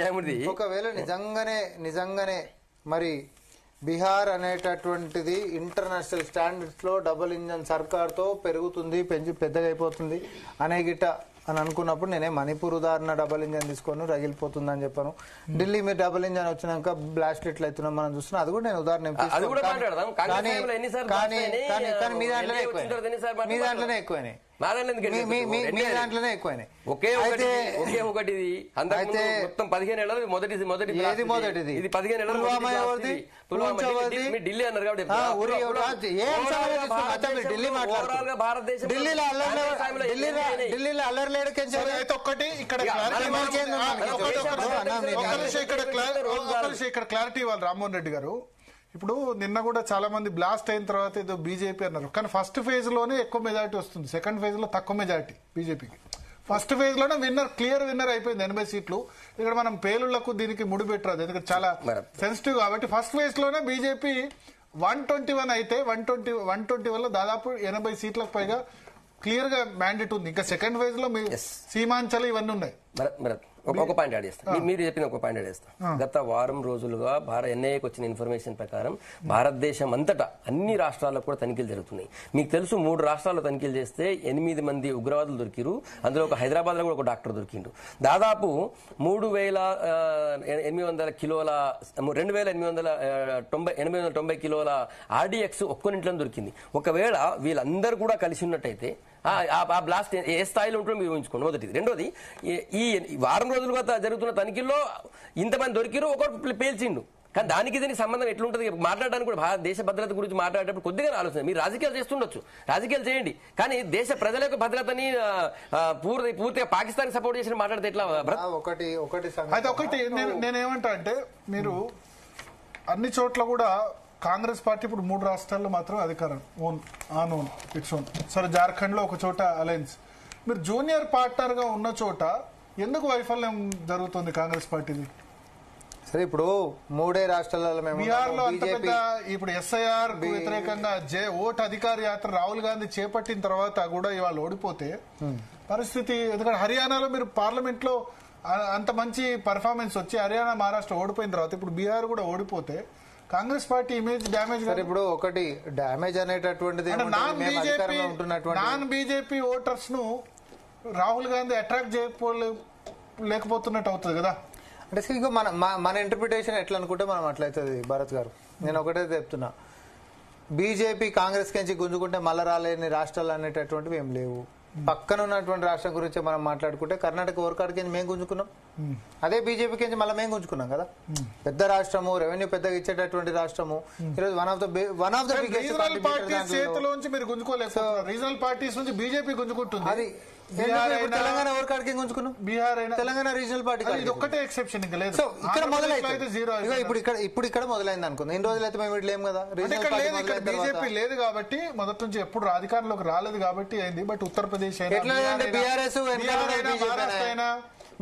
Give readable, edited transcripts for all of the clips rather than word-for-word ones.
న్యాయమూర్తి ఒకవేళ నిజంగానే మరి బీహార్ అనేటటువంటిది ఇంటర్నేషనల్ స్టాండర్డ్స్ లో డబుల్ ఇంజన్ సర్కార్ తో పెరుగుతుంది, పెద్దగా అయిపోతుంది అనే గిట్ట అని అనుకున్నప్పుడు నేనే మణిపూర్ ఉదాహరణ డబుల్ ఇంజన్ తీసుకొని రగిలిపోతుంది అని చెప్పాను. ఢిల్లీ మీరు డబుల్ ఇంజన్ వచ్చినాక బ్లాస్ట్ ఎట్లా అవుతున్నాం మనం చూస్తున్నాం. అది కూడా నేను ఉదాహరణ మీ దాంట్లోనే ఎక్కువైనాయి. ఒకే ఒకటి మొత్తం 15 ఏళ్ళది మొదటిది ఇది 15 ఏళ్ళ ఢిల్లీ అన్నారు కాబట్టి భారతదేశం ఢిల్లీలో అల్లరి లేడు. ఇక్కడ క్లారిటీ ఇవ్వాలి రామ్మోహన్ రెడ్డి గారు. ఇప్పుడు నిన్న కూడా చాలా మంది బ్లాస్ట్ అయిన తర్వాత ఏదో బీజేపీ అన్నారు, కానీ ఫస్ట్ ఫేజ్ లోనే ఎక్కువ మెజారిటీ వస్తుంది, సెకండ్ ఫేజ్ లో తక్కువ మెజారిటీ బీజేపీకి. ఫస్ట్ ఫేజ్ లోనే క్లియర్ విన్నర్ అయిపోయింది 80 సీట్లు. ఇక్కడ మనం పేలుళ్లకు దీనికి ముడిపెట్టరాదు, ఎందుకంటే చాలా సెన్సిటివ్ కాబట్టి. ఫస్ట్ ఫేజ్ లోనే బీజేపీ 121 అయితే 121 లో దాదాపు 80 సీట్లకు పైగా క్లియర్ గా మ్యాండేట్ ఉంది. ఇంకా సెకండ్ ఫేజ్ లో సీమాంచలు ఇవన్నీ ఉన్నాయి. ఒక పాయింట్ యాడ్ చేస్తాను, మీరు చెప్పిన ఒక పాయింట్ యాడ్ చేస్తాను. గత వారం రోజులుగా ఎన్ఐఏకి వచ్చిన ఇన్ఫర్మేషన్ ప్రకారం భారతదేశం అంతటా అన్ని రాష్ట్రాల్లో కూడా తనిఖీలు జరుగుతున్నాయి. మీకు తెలుసు 3 రాష్ట్రాల్లో తనిఖీలు చేస్తే 8 మంది ఉగ్రవాదులు దొరికిరు. అందులో ఒక హైదరాబాద్ లో కూడా ఒక డాక్టర్ దొరికిండు. దాదాపు 3,890 కిలోల 2,890 కిలోల ఆర్డీఎక్స్ ఒక్కొనింట్లో దొరికింది. ఒకవేళ వీళ్ళందరూ కూడా కలిసి ఉన్నట్టయితే ఆ బ్లాస్ట్ ఏ స్థాయిలో ఉంటుందో మీరు ఊహించుకోండి. మొదటిది. రెండోది, ఈ వారం రోజులుగా జరుగుతున్న తనిఖీల్లో ఇంతమంది దొరికిరు, ఒకరు పేల్చిండు. కానీ దానికి దీనికి సంబంధం ఎట్లుంటుంది మాట్లాడడానికి కూడా దేశ భద్రత గురించి మాట్లాడేటప్పుడు కొద్దిగా ఆలోచన. మీరు రాజకీయాలు చేస్తుండొచ్చు, రాజకీయాలు చేయండి, కానీ దేశ ప్రజల యొక్క భద్రతని పూర్తిగా పాకిస్తాన్ సపోర్ట్ చేసి మాట్లాడితే ఎట్లా? ఒకటి నేనేమంటా అంటే, మీరు అన్ని చోట్ల కూడా కాంగ్రెస్ పార్టీ ఇప్పుడు 3 రాష్ట్రాల్లో మాత్రం అధికారం ఇట్స్ ఓన్. సరే, జార్ఖండ్ లో ఒక చోట అలయన్స్. మీరు జూనియర్ పార్ట్నర్ గా ఉన్న చోట ఎందుకు వైఫల్యం జరుగుతుంది కాంగ్రెస్ పార్టీది? సరే, ఇప్పుడు 3 రాష్ట్రాలలో బీహార్ లో అంత పెద్ద ఇప్పుడు ఎస్ఐఆర్ వ్యతిరేకంగా ఓటు అధికార యాత్ర రాహుల్ గాంధీ చేపట్టిన తర్వాత కూడా ఇవాళ ఓడిపోతే పరిస్థితి. ఎందుకంటే హర్యానాలో మీరు పార్లమెంట్ లో అంత మంచి పర్ఫార్మెన్స్ వచ్చి హర్యానా మహారాష్ట్ర ఓడిపోయిన తర్వాత ఇప్పుడు బీహార్ కూడా ఓడిపోతే కాంగ్రెస్ పార్టీ ఇమేజ్ డ్యామేజ్. ఇప్పుడు ఒకటి డ్యామేజ్ అనేటటువంటిది నాన్ బీజేపీ ఓటర్స్ ను రాహుల్ గాంధీ అట్రాక్ట్ లేకపోతున్నట్టు అవుతుంది కదా. అంటే ఇంకో మన ఇంటర్ప్రిటేషన్ ఎట్లా అనుకుంటే మనం అట్లయితుంది. భరత్ గారు, నేను ఒకటే చెప్తున్నా, బీజేపీ కాంగ్రెస్ కించి గుంజుకుంటే మళ్ళా రాలేని రాష్ట్రాలు అనేటటువంటివి ఏం లేవు. పక్కన ఉన్నటువంటి రాష్ట్రం గురించి మనం మాట్లాడుకుంటే కర్ణాటక ఓర్కాడికి మేము గుంజుకున్నాం, అదే బీజేపీ కించి మళ్ళీ మేము గుంజుకున్నాం కదా. పెద్ద రాష్ట్రము, రెవెన్యూ పెద్దగా ఇచ్చేటటువంటి రాష్ట్రము. ఈరోజు one of the regional parties నుంచి బీజేపీ గుంజుకుంటుంది. అది తెలంగాణ ఓర్కాడికి గుంజుకున్నాం, బీహార్ అయినా తెలంగాణ రీజనల్ పార్టీ ఒక్కటే ఎక్సెప్షన్. ఇంకా లేదు. సో ఇక్కడ మొదలైతే ఇప్పుడు ఇక్కడ మొదలైంది అనుకుంది. ఇన్ని రోజులు అయితే మేము లేము కదా. బీజేపీ లేదు కాబట్టి మొదటి నుంచి ఎప్పుడు అధికారంలోకి రాలేదు కాబట్టి అయింది. బట్ ఉత్తరప్రదేశ్ బీఆర్ఎస్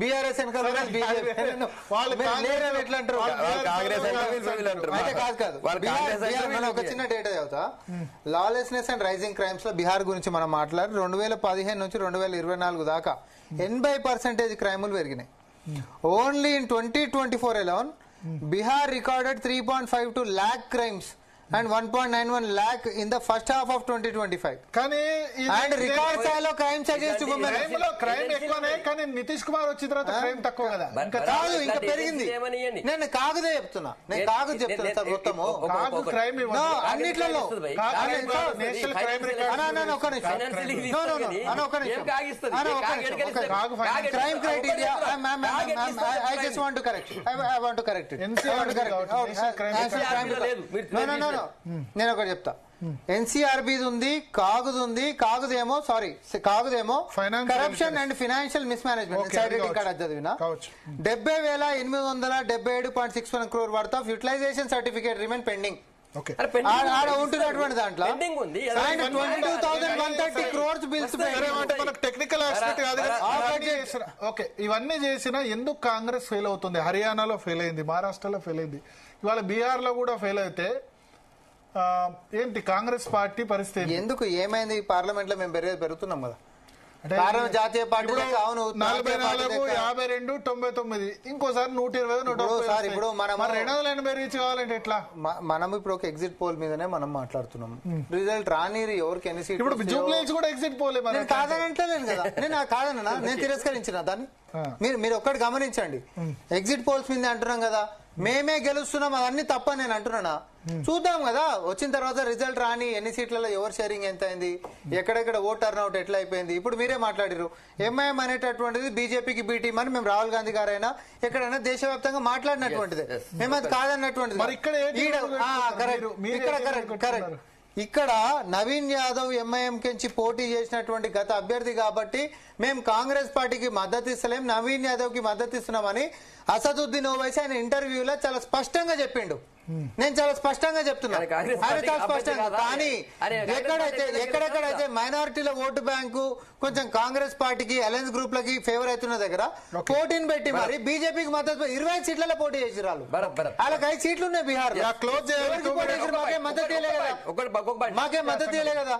బీఆర్ఎస్ ఒక చిన్న డేటా చదువుతా. లాలెస్నెస్ అండ్ రైజింగ్ క్రైమ్స్ లో బీహార్ గురించి మనం మాట్లాడి 2015 నుంచి 2024 దాకా 80% క్రైములు పెరిగినాయి. Only in 2024 alone Bihar recorded 3.52 lakh crimes and 1.91 lakh in the first half of 2025. కానీ and record స్థాయిలో క్రైమ్స్ అగేన్స్ట్ ఉమెన్ క్రైమ్ ఎక్కువనే, కానీ నితీష్ కుమార్ వచ్చిన తర్వాత క్రైమ్ తక్కువ కదా. ఇంకా కాదు, ఇంకా పెరిగింది. నేను కాగుదే చెప్తున్నా, నేను కాగు చెప్తున్నా సార్. మొత్తము కాగు క్రైమ్ అన్నిట్లలో crime criteria. I just want to correct it. I want to correct it. నేను ఒకటి చెప్తా. ఎన్సీఆర్బీ ఉంది, కాగుది ఉంది. కాగుదేమో corruption and financial mismanagement చదివిన 70,877.61 crore worth of utilisation certificate remain pending. ఉంటున్నటువంటి దాంట్లో 22,130 crores బిల్స్. టెక్నికల్ ఆస్పెక్ట్ కాదు. ఓకే, ఇవన్నీ చేసినా ఎందుకు కాంగ్రెస్ ఫెయిల్ అవుతుంది? హర్యానాలో ఫెయిల్ అయింది, మహారాష్ట్రలో ఫెయిల్ అయింది, ఇవాళ బీహార్ లో కూడా ఫెయిల్ అయితే ఏంటి కాంగ్రెస్ పార్టీ పరిస్థితి? ఎందుకు ఏమైంది? పార్లమెంట్ లో మేము పెరుగుతున్నాం కదా. కారణం జాతీయ పార్టీ అవును 44, 52, 99 ఇంకోసారి 120, 130. ఇప్పుడు మనం 280 రీచ్ కావాలంటే ఎట్లా? మనం ఇప్పుడు ఒక ఎగ్జిట్ పోల్ మీదనే మనం మాట్లాడుతున్నాం. రిజల్ట్ రానిరు ఎవరికి ఎన్ని సీట్లు ఇప్పుడు జూబ్లీహిల్స్ కూడా ఎగ్జిట్ పోలే. నేను కాదనంటలేను కదా, నేను కాదన్నా, నేను తిరస్కరించిన దాన్ని. మీరు ఒక్కటి గమనించండి, ఎగ్జిట్ పోల్స్ మీద అంటున్నాం కదా, మేమే గెలుస్తున్నాం అవన్నీ తప్ప నేను అంటున్నానా? చూద్దాం కదా, వచ్చిన తర్వాత రిజల్ట్ రాని ఎన్ని సీట్లలో ఎవరు షేరింగ్ ఎంత అయింది, ఎక్కడెక్కడ ఓట్ టర్న్అవుట్ ఎట్లా అయిపోయింది. ఇప్పుడు మీరే మాట్లాడారు ఎంఐఎం అనేటటువంటిది బీజేపీకి బీ టీం అని. మేము రాహుల్ గాంధీ గారైనా ఎక్కడైనా దేశవ్యాప్తంగా మాట్లాడినటువంటిది, మేము అది కాదన్నటువంటిది. కరెక్ట్. ఇక్కడ నవీన్ యాదవ్ ఎంఐఎం కించి పోటీ చేసినటువంటి గత అభ్యర్థి కాబట్టి మేము కాంగ్రెస్ పార్టీకి మద్దతు ఇస్తలేం, నవీన్ యాదవ్ కి మద్దతు ఇస్తున్నామని అసదుద్దీన్ ఓవైసీ ఆయన ఇంటర్వ్యూలో చాలా స్పష్టంగా చెప్పిండు. నేను చాలా స్పష్టంగా చెప్తున్నా, ఆయన చాలా స్పష్టంగా. కానీ ఎక్కడెక్కడైతే మైనారిటీల ఓటు బ్యాంకు కొంచెం కాంగ్రెస్ పార్టీకి అలయన్స్ గ్రూప్ లకి ఫేవర్ అవుతున్న దగ్గర పోటీని పెట్టి మరి బీజేపీకి మద్దతు 20 సీట్లలో పోటీ చేసి రాళ్ళు. వాళ్ళకి 5 సీట్లు ఉన్నాయి బీహార్ లో. మాకే మద్దతు ఇవ్వలే కదా.